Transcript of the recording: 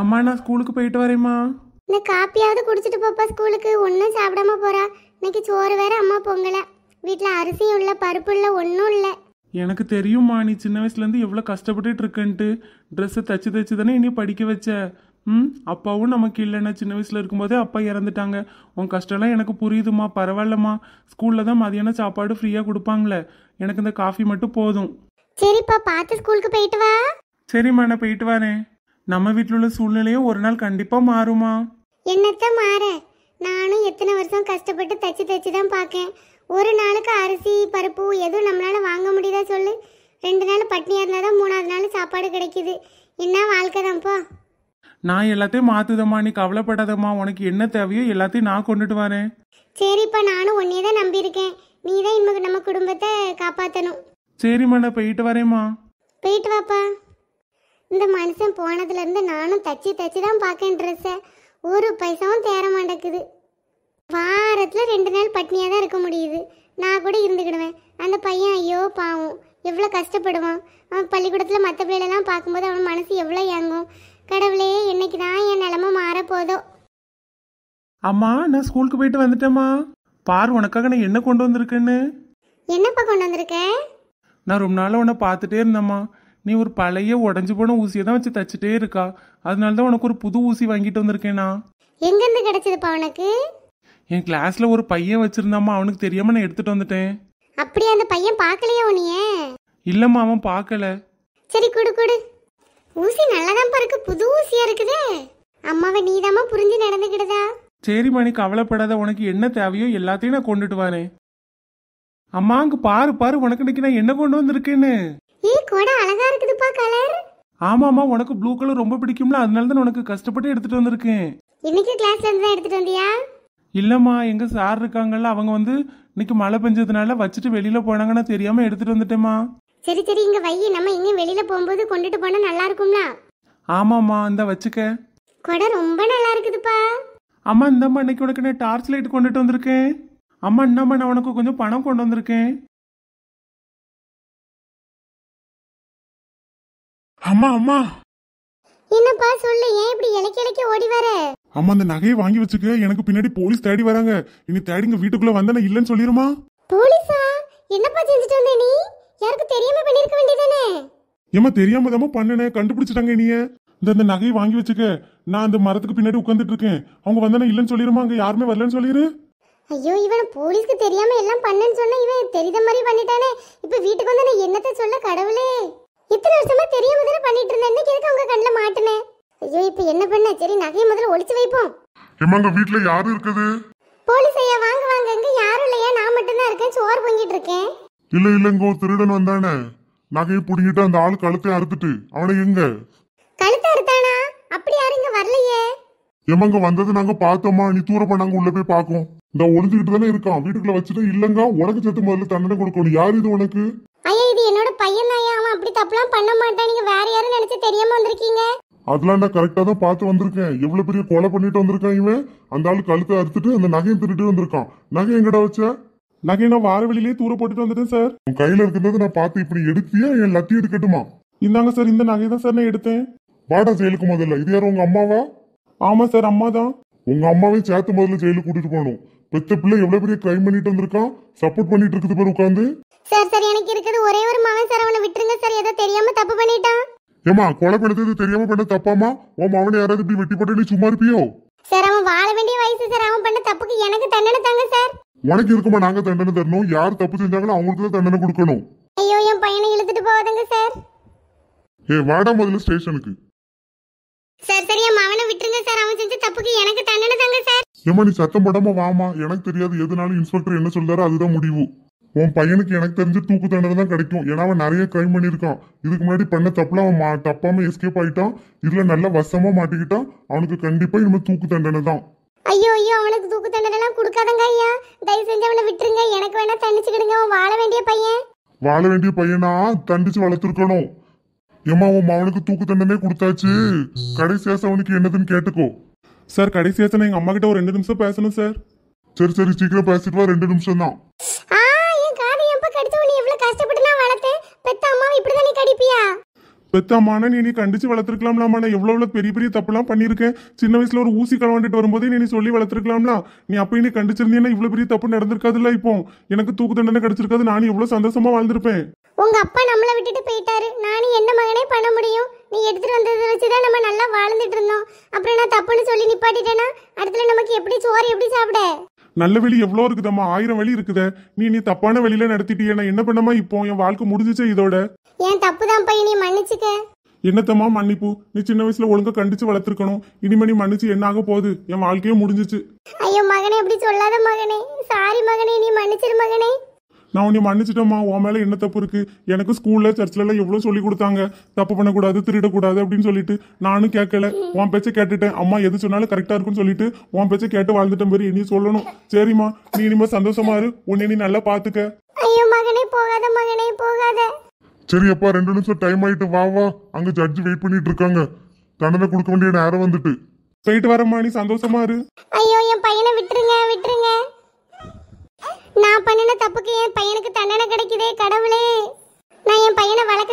அம்மா நான் ஸ்கூலுக்கு போயிட்டு வரேம்மா. இந்த காப்பியாவது குடிச்சிட்டு போப்பா ஸ்கூலுக்கு. ஒன்றும் சாப்பிடாம போறா. இன்னைக்கு சோறு வேற அம்மா பொங்கலை. வீட்டில் அரிசியும் இல்லை, பருப்பு இல்லை, ஒன்றும் இல்லை. எனக்கு தெரியும்மா நீ சின்ன வயசுலேருந்து எவ்வளோ கஷ்டப்பட்டுட்டு இருக்கன்ட்டு. ட்ரெஸ்ஸை தச்சு தச்சு தானே இனி படிக்க வச்ச. அப்பாவும் நமக்கு இல்லைன்னா சின்ன வயசில் இருக்கும்போதே அப்பா இறந்துட்டாங்க. உன் கஷ்டம்லாம் எனக்கு புரியுதுமா, பரவாயில்லம்மா. ஸ்கூலில் தான் மதியானம் சாப்பாடு ஃப்ரீயாக கொடுப்பாங்களே, எனக்கு இந்த காஃபி மட்டும் போதும். சரிப்பா, பார்த்து ஸ்கூலுக்கு போயிட்டு வா. சரிம்மா நான் போயிட்டு வரேன். நம்ம வீட்டில் உள்ள சூழ்நிலையும் ஒரு நாள் கண்டிப்பாக மாறுமா. என்னத்த மாற, நானும் எத்தனை வருஷம் கஷ்டப்பட்டு தச்சு தச்சு தான் பார்க்கேன். ஒரு நாளுக்கு அரிசி பருப்பு எதுவும் நம்மளால வாங்க முடியுதா சொல்லு? 2 நாள் பட்னியாக இருந்தால் தான் 3ஆவது நாள் சாப்பாடு கிடைக்குது. என்ன வாழ்க்கை தான்ப்பா. நான் எல்லாத்தையும் மாற்றுதம்மா, நீ கவலைப்படாதம்மா. உனக்கு என்ன தேவையோ எல்லாத்தையும் நான் கொண்டுட்டு வரேன். சரிப்பா, நானும் உன்னையே தான் நம்பியிருக்கேன். நீ தான் இன்னும் நம்ம குடும்பத்தை காப்பாற்றணும். சரிம்மா நான் போயிட்டு வரேம்மா. போயிட்டு வாப்பா. இந்த மனுஷன் போனதுலேருந்து நானும் தச்சு தச்சு தான் பார்க்கேன் ட்ரெஸ்ஸை. ஒரு பைசாவும் தேர மாட்டேக்குது. வாரத்தில் 2 நாள் பட்னியாக தான் இருக்க முடியுது. நான் கூட இருந்துக்கிடுவேன். அந்த பையன் ஐயோ பாவம், எவ்வளோ கஷ்டப்படுவான். அவன் பள்ளிக்கூடத்தில் மற்ற பிள்ளைகளெல்லாம் பார்க்கும்போது அவன் மனசு எவ்வளோ ஏங்கும். கடவுளே, என்னைக்கு தான் என் நிலமை மாறப்போதோ. அம்மா நான் ஸ்கூலுக்கு போயிட்டு வந்துட்டேம்மா. பார் உனக்காக நான் என்ன கொண்டு வந்திருக்கேன்னு. என்னப்பா கொண்டு வந்திருக்க? நான் ரொம்ப நாள் உன்னை பார்த்துட்டே இருந்தேம்மா. நீ ஒரு பழைய உடஞ்சி போன ஊசியை தான் வச்சு தச்சுட்டே இருக்கா. அதனால தான் உனக்கு ஒரு புது ஊசி வாங்கிட்டு வந்திருக்கேனா. எங்கேருந்து கிடைச்சதுப்பா உனக்கு? என் கிளாஸ்ல ஒரு பையன் வச்சிருந்தாம்மா, அவனுக்கு தெரியாம நான் எடுத்துட்டு வந்துட்டேன். அப்படியே அந்த பையன் பார்க்கலையா உன்னைய? இல்லம்மா அவன் பார்க்கல. சரி குடு குடு. ஊசி நல்லாதான் இருக்கு, புது ஊசியா இருக்குதே. அம்மாவை நீதாம்மா புரிஞ்சு நடந்துக்கிடுதா? சரிம்மா நீ கவலைப்படாத, உனக்கு என்ன தேவையோ எல்லாத்தையும் நான் கொண்டுட்டு வரேன். அம்மா அங்க பாரு பாரு, உனக்கு இன்னைக்கு நான் என்ன கொண்டு வந்திருக்கேன்னு. கூட அழகா இருக்குதுப்பா கலர். ஆமாம்மா, உனக்கு ப்ளூ கலர் ரொம்ப பிடிக்கும்ல, அதனால தான் உனக்கு கஷ்டப்பட்டு எடுத்துட்டு வந்திருக்கேன். இன்னைக்கு கிளாஸ்ல இருந்து தான் எடுத்துட்டு வந்தியா? இல்லம்மா, எங்க சார் இருக்காங்கல்ல, அவங்க வந்து இன்னைக்கு மழை பெஞ்சதுனால வச்சுட்டு வெளியில போனாங்கன்னா தெரியாம எடுத்துட்டு வந்துட்டேம்மா. சரி சரி, இங்க வை. நம்ம எங்கேயும் வெளியில போகும்போது கொண்டுட்டு போனா நல்லா இருக்கும்ல. ஆமாம்மா இந்த வச்சுக்க. கொடை ரொம்ப நல்லா இருக்குதுப்பா. அம்மா இந்தம்மா, இன்னைக்கு உனக்கு நான் டார்ச் லைட் கொண்டுட்டு வந்திருக்கேன். அம்மா இந்தம்மா, நான் உனக்கு கொஞ்சம் பணம் கொண்டு வந்திருக்கேன். அம்மா அம்மா. என்னப்பா சொல்லு, ஏன் இப்படி இலக்கி இலக்கி ஓடி வர? அம்மா அந்த நகையை வாங்கி வச்சுக்க, எனக்கு பின்னாடி போலீஸ் தேடி வராங்க. இனி தேடிங்க வீட்டுக்குள்ள வந்தா இல்லன்னு சொல்லிருமா. போலீஸா? என்னப்பா செஞ்சுட்டு வந்த நீ? யாருக்கு தெரியாம பண்ணிருக்க வேண்டியதானே? ஏமா தெரியாம தான் பண்ணனே, கண்டுபிடிச்சிட்டாங்க நீ. இந்த நகையை வாங்கி வச்சுக்க, நான் அந்த மரத்துக்கு பின்னாடி உட்காந்துட்டு இருக்கேன். அவங்க வந்தா இல்லன்னு சொல்லிருமா, அங்க யாருமே வரலன்னு சொல்லிரு. ஐயோ, இவன் போலீஸ்க்கு தெரியாம எல்லாம் பண்ணேன்னு சொன்னா இவன் தெரிந்த மாதிரி பண்ணிட்டானே. இப்ப வீட்டுக்கு வந்து நான் என்னத்த சொல்ல கடவுளே. இத்தனை வருஷமா தெரியாம தானே பண்ணிட்டு இருந்தேன். இன்னைக்கு எதுக்கு உங்க கண்ணுல மாட்டுனேன்? ஐயோ, இப்ப என்ன பண்ண? சரி நகையை முதல்ல ஒளிச்சு வைப்போம். ஏமாங்க வீட்டுல யாரு இருக்குது? போலீஸ் ஐயா வாங்க வாங்க. அங்க யாரும் இல்லையா? நான் மட்டும் தான் இருக்கேன். சோறு பொங்கிட்டு இருக்கேன். இல்ல இல்லங்க, ஒரு திருடன் வந்தானே, நகையை புடிங்கிட்டு அந்த ஆளு கழுத்தை அறுத்துட்டு. அவனை எங்க? கழுத்தை அறுத்தானா? அப்படி யாரும் இங்க வரலையே. ஏமாங்க வந்தது நாங்க பார்த்தோமா, நீ தூர பண்ணாங்க உள்ள போய் பாக்கும். இந்த ஒளிஞ்சுக்கிட்டு தானே இருக்கான், வீட்டுக்குள்ள வச்சுட்டு. இல்லங்க உனக்கு சேர்த்து முதல்ல தண்டனை கொடுக்கணும். யாரு இது உனக்கு? ஐயா இது என்னோட பையன் ஐயா. அவன் அப்படி தப்புலாம் பண்ண மாட்டான். நீங்க வேற யாரும் நினைச்சு தெரியாம வந்திருக்கீங்க. அதெல்லாம் நான் கரெக்டா தான் பார்த்து வந்திருக்கேன். எவ்வளவு பெரிய கொலை பண்ணிட்டு வந்திருக்கான் இவன். அந்த ஆளு கழுத்தை அறுத்துட்டு அந்த நகையை திருட்டு வந்திருக்கான். நகை எங்கடா வச்ச? நகையை நான் வார வெளியிலேயே தூர போட்டுட்டு வந்துட்டேன் சார். உன் கையில இருக்கிறது நான் பார்த்து இப்படி எடுத்தியா, என் லத்தி எடுக்கட்டுமா? இந்தாங்க சார், இந்த நகை தான் சார் நான் எடுத்தேன். வாடா ஜெயிலுக்கு முதல்ல. இது யாரும் உங்க அம்மாவா? ஆமா சார் அம்மா தான். உங்க அம்மாவையும் சேர்த்து முதல்ல ஜெயிலுக்கு கூட்டிட்டு போகணும். பெத்த பிள்ளை எவ்வளவு பெரிய கிரைம் பண்ணிட்டு வந்திருக்கான், சப்போர்ட் பண்ணிட்டு இருக்குது பேர் உட்காந்து. சார் சார், எனக்கு இருக்குது ஒரே ஒரு மகன் சார். அவனை விட்டுருங்க சார், ஏதோ தெரியாம தப்பு பண்ணிட்டான். ஏமா கொலை பண்ணது தெரியாம பண்ண தப்பாமா? உன் மகனை யாராவது இப்படி வெட்டி போட்டு நீ சும்மா இருப்பியோ? சார் அவன் வாழ வேண்டிய வயசு சார். அவன் பண்ண தப்புக்கு எனக்கு தண்டனை தாங்க சார். உனக்கு இருக்குமா நாங்க தண்டனை தரணும்? யார் தப்பு செஞ்சாங்களோ அவங்களுக்கு தான் தண்டனை கொடுக்கணும். ஐயோ, என் பையனை இழுத்துட்டு போவாதங்க சார். வாடா முதல்ல ஸ்டேஷனுக்கு. சார் சரி, என் மகனை விட்டுருங்க சார். அவன் செஞ்ச தப்புக்கு எனக்கு தண்டனை தாங்க சார். ஏமா நீ சத்தம் போடாம வாமா. எனக்கு தெரியாது எதுனாலும் இன்ஸ்பெக்டர் என்ன சொல்றாரோ அதுதான் முடிவு. உன் பையனுக்கு எனக்கு தெரிஞ்சு தூக்கு தண்டனை தான் கிடைக்கும். ஏன்னா அவன் நிறைய கிரைம் பண்ணியிருக்கான். இதுக்கு முன்னாடி பண்ண தப்புல அவன் தப்பாம எஸ்கேப் ஆயிட்டான். இதுல நல்ல வசமா மாட்டிக்கிட்டான். அவனுக்கு கண்டிப்பா இனிமே தூக்கு தண்டனை தான். ஐயோ ஐயோ, அவனுக்கு தூக்கு தண்டனை எல்லாம் கொடுக்காதங்க ஐயா. தயவு செஞ்சு அவனை விட்டுருங்க. எனக்கு வேணா தண்டிச்சுக்கிடுங்க. அவன் வாழ வேண்டிய பையன். வாழ வேண்டிய பையனா தண்டிச்சு வளர்த்துருக்கணும். ஏமா உன் மகனுக்கு தூக்கு தண்டனை கொடுத்தாச்சு. கடைசியா அவனுக்கு என்னதுன்னு கேட்டுக்கோ. சார் கடைசியாச்சும் எங்க அம்மா கிட்ட ஒரு 2 நிமிஷம் பேசணும் சார். சரி சரி சீக்கிரம் பேசிட்டு வா. 2 நிமிஷம் தான். என் காதை எப்ப கடிச்சு உன்னை எவ்வளவு கஷ்டப்பட்டு நான் வளர்த்தேன். பெத்த அம்மாவை இப்படிதான் நீ கடிப்பியா? பெத்தம்மான நீ கண்டிச்சு வளர்த்துருக்கலாம்லாமா. நான் எவ்வளவு பெரிய பெரிய தப்புலாம் பண்ணியிருக்கேன். சின்ன வயசுல ஒரு ஊசி களவாண்டுட்டு வரும்போதே நீ சொல்லி வளர்த்துருக்கலாம்ல. நீ அப்பயும் நீ கண்டிச்சிருந்தீங்கன்னா இவ்வளவு பெரிய தப்பு நடந்திருக்காதுல்ல. இப்போ எனக்கு தூக்கு தண்டனை கிடைச்சிருக்காது. நானும் எவ்வளவு சந்தோஷமா வாழ்ந்திருப்பேன். உங்க அப்பா நம்மளை விட்டுட்டு போயிட்டாரு. நானும் என்ன மகனே பண்ண முடியும்? நீ எடுத்துட்டு வந்ததை வச்சுதான் நம்ம நல்லா வாழ்ந்துட்டு இருந்தோம். அப்புறம் நான் தப்புன்னு சொல்லி நிப்பாட்டிட்டேன்னா அடுத்துல நமக்கு எப்படி சோறு எப்படி சாப்பிட? நல்ல வழி எவ்வளோ இருக்குதம்மா, 1000 வழி இருக்குத. நீ தப்பான வழியில நடத்திட்டியே. நான் என்ன பண்ணமா? இப்போ என் வாழ்க்கை முடிஞ்சிச்சே இதோட. ஏன் தப்புதான் பையன், நீ மன்னிச்சுக்க. என்னத்தம்மா மன்னிப்பு? நீ சின்ன வயசுல ஒழுங்கா கண்டிச்சு வளர்த்துருக்கணும். இனிமே நீ மன்னிச்சு என்ன ஆக போகுது? என் வாழ்க்கையே முடிஞ்சிச்சு. ஐயோ மகனே, அப்படி சொல்லாத மகனே. சாரி மகனே, நீ மன்னிச்சிரு மகனே. நான் உன்னை மன்னிச்சிட்டேம்மா. உன் மேல என்ன தப்பு இருக்கு? எனக்கு ஸ்கூல்ல சர்ச்ல எல்லாம் எவ்வளவு சொல்லி கொடுத்தாங்க. தப்பு பண்ணக்கூடாது, திருடக்கூடாது அப்படின்னு சொல்லிட்டு நானும் கேட்கல. உன் பேச்சை கேட்டுட்டேன். அம்மா எது சொன்னாலும் கரெக்டா இருக்குன்னு சொல்லிட்டு உன் பேச்சை கேட்டு வாழ்ந்துட்டேன். பேரு இனி சொல்லணும். சரிம்மா, நீ இனிமே சந்தோஷமா இரு. உன்னை நீ நல்லா பாத்துக்க. ஐயோ மகனே, போகாத மகனே, போகாத. சரி அப்பா, 2 நிமிஷம் டைம் ஆயிட்டு வா வா. அங்க ஜட்ஜ் வெயிட் பண்ணிட்டு இருக்காங்க. தண்டனை கொடுக்க வேண்டிய நேரம் வந்துட்டு. போயிட்டு வரம்மா, நீ சந்தோஷமா இரு. ஐயோ என் பையனை விட்டுருங்க, விட்டுருங்க. நான் பண்ணின தப்புக்கு என் பையனுக்கு தண்டனை கிடைக்குதே கடவுளே. நான் என் பையனை வளர்க்க